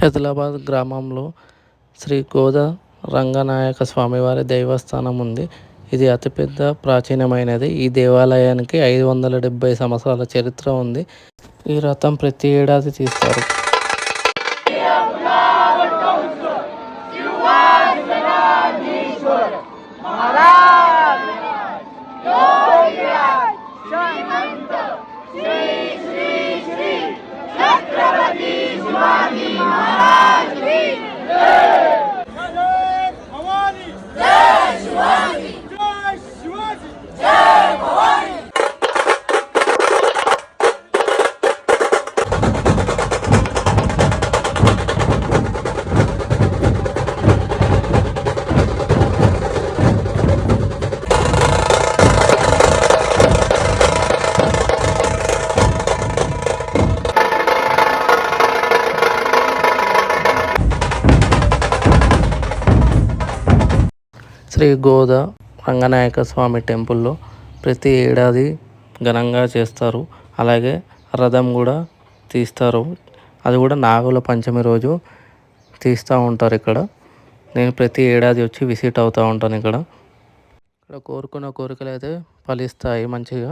హైదరాబాద్ గ్రామంలో శ్రీ గోద రంగనాయక స్వామివారి దేవస్థానం ఉంది. ఇది అతిపెద్ద ప్రాచీనమైనది. ఈ దేవాలయానికి 570 సంవత్సరాల చరిత్ర ఉంది. ఈ రథం ప్రతి ఏడాది తీస్తారు. శ్రీ గోద రంగనాయక స్వామి టెంపుల్లో ప్రతి ఏడాది ఘనంగా చేస్తారు. అలాగే రథం కూడా తీస్తారు. అది కూడా నాగుల పంచమి రోజు తీస్తూ ఉంటారు ఇక్కడ. నేను ప్రతి ఏడాది వచ్చి విజిట్ అవుతూ ఉంటాను ఇక్కడ. కోరుకున్న కోరికలు అయితే ఫలిస్తాయి మంచిగా.